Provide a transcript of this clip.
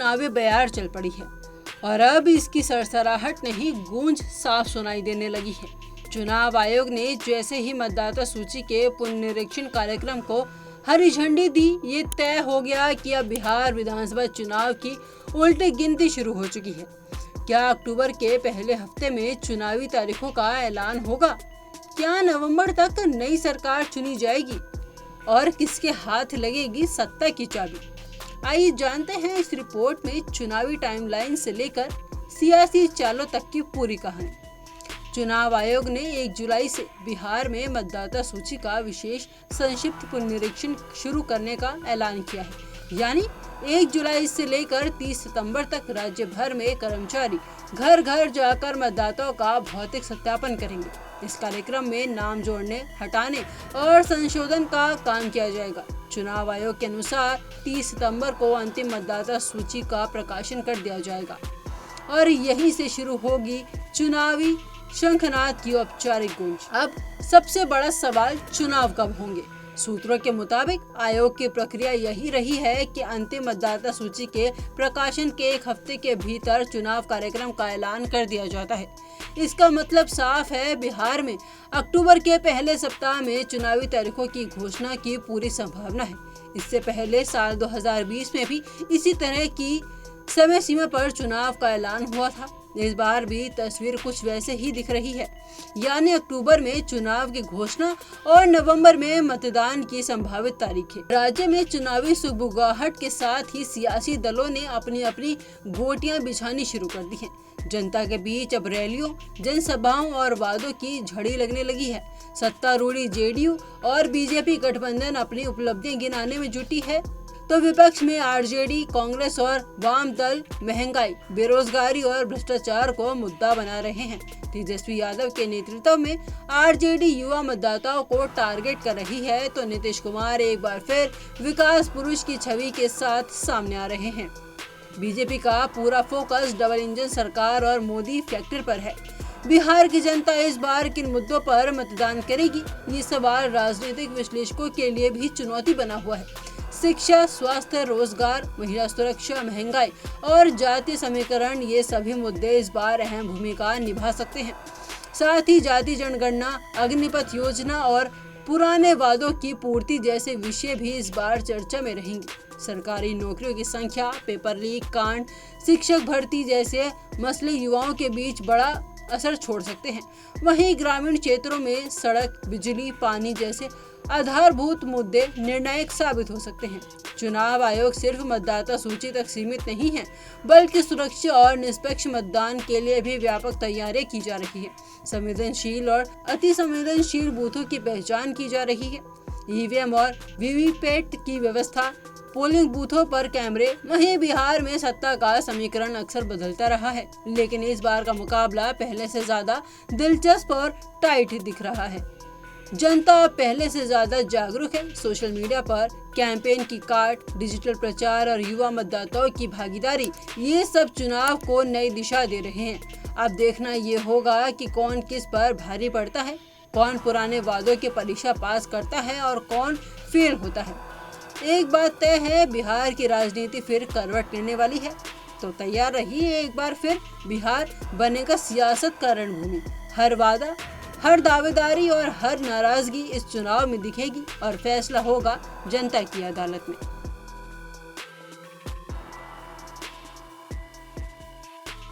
चुनावी बयार चल पड़ी है और अब इसकी सरसराहट नहीं, गूंज साफ सुनाई देने लगी है। चुनाव आयोग ने जैसे ही मतदाता सूची के पुनरीक्षण कार्यक्रम को हरी झंडी दी, ये तय हो गया कि अब बिहार विधानसभा चुनाव की उल्टी गिनती शुरू हो चुकी है। क्या अक्टूबर के पहले हफ्ते में चुनावी तारीखों का ऐलान होगा? क्या नवंबर तक नई सरकार चुनी जाएगी और किसके हाथ लगेगी सत्ता की चाबी? आइए जानते हैं इस रिपोर्ट में चुनावी टाइमलाइन से लेकर सियासी चालों तक की पूरी कहानी। चुनाव आयोग ने 1 जुलाई से बिहार में मतदाता सूची का विशेष संक्षिप्त पुनरीक्षण शुरू करने का ऐलान किया है। यानी 1 जुलाई से लेकर 30 सितंबर तक राज्य भर में कर्मचारी घर घर जाकर मतदाताओं का भौतिक सत्यापन करेंगे। इस कार्यक्रम में नाम जोड़ने, हटाने और संशोधन का काम किया जाएगा। चुनाव आयोग के अनुसार 30 सितंबर को अंतिम मतदाता सूची का प्रकाशन कर दिया जाएगा और यहीं से शुरू होगी चुनावी शंखनाद की औपचारिक गूंज। अब सबसे बड़ा सवाल, चुनाव कब होंगे? सूत्रों के मुताबिक आयोग की प्रक्रिया यही रही है कि अंतिम मतदाता सूची के प्रकाशन के 1 हफ्ते के भीतर चुनाव कार्यक्रम का ऐलान कर दिया जाता है। इसका मतलब साफ है, बिहार में अक्टूबर के पहले सप्ताह में चुनावी तारीखों की घोषणा की पूरी संभावना है। इससे पहले साल 2020 में भी इसी तरह की समय सीमा पर चुनाव का ऐलान हुआ था। इस बार भी तस्वीर कुछ वैसे ही दिख रही है, यानी अक्टूबर में चुनाव की घोषणा और नवंबर में मतदान की संभावित तारीखें। राज्य में चुनावी सुगबुगाहट के साथ ही सियासी दलों ने अपनी अपनी गोटियां बिछानी शुरू कर दी हैं। जनता के बीच अब रैलियों, जनसभाओं और वादों की झड़ी लगने लगी है। सत्तारूढ़ी जेडीयू और बीजेपी गठबंधन अपनी उपलब्धियां गिनाने में जुटी है, तो विपक्ष में आरजेडी, कांग्रेस और वाम दल महंगाई, बेरोजगारी और भ्रष्टाचार को मुद्दा बना रहे हैं। तेजस्वी यादव के नेतृत्व में आरजेडी युवा मतदाताओं को टारगेट कर रही है, तो नीतीश कुमार एक बार फिर विकास पुरुष की छवि के साथ सामने आ रहे हैं। बीजेपी का पूरा फोकस डबल इंजन सरकार और मोदी फैक्टर पर है। बिहार की जनता इस बार किन मुद्दों पर मतदान करेगी, ये सवाल राजनीतिक विश्लेषकों के लिए भी चुनौती बना हुआ है। शिक्षा, स्वास्थ्य, रोजगार, महिला सुरक्षा, महंगाई और जातीय समीकरण, ये सभी मुद्दे इस बार अहम भूमिका निभा सकते हैं। साथ ही जाति जनगणना, अग्निपथ योजना और पुराने वादों की पूर्ति जैसे विषय भी इस बार चर्चा में रहेंगे। सरकारी नौकरियों की संख्या, पेपर लीक कांड, शिक्षक भर्ती जैसे मसले युवाओं के बीच बड़ा असर छोड़ सकते हैं। वहीं ग्रामीण क्षेत्रों में सड़क, बिजली, पानी जैसे आधारभूत मुद्दे निर्णायक साबित हो सकते हैं। चुनाव आयोग सिर्फ मतदाता सूची तक सीमित नहीं है, बल्कि सुरक्षा और निष्पक्ष मतदान के लिए भी व्यापक तैयारियां की जा रही है। संवेदनशील और अति संवेदनशील बूथों की पहचान की जा रही है। ईवीएम और वीवीपैट की व्यवस्था, पोलिंग बूथों पर कैमरे। वहीं बिहार में सत्ता का समीकरण अक्सर बदलता रहा है, लेकिन इस बार का मुकाबला पहले से ज्यादा दिलचस्प और टाइट दिख रहा है। जनता पहले से ज्यादा जागरूक है। सोशल मीडिया पर कैंपेन की काट, डिजिटल प्रचार और युवा मतदाताओं की भागीदारी, ये सब चुनाव को नई दिशा दे रहे हैं। अब देखना ये होगा कि कौन किस पर भारी पड़ता है, कौन पुराने वादों की परीक्षा पास करता है और कौन फेल होता है। एक बात तय है, बिहार की राजनीति फिर करवट लेने वाली है, तो तैयार रहिए, एक बार फिर बिहार बनेगा सियासत का रणभूमि। हर वादा, हर दावेदारी और हर नाराजगी इस चुनाव में दिखेगी और फैसला होगा जनता की अदालत में।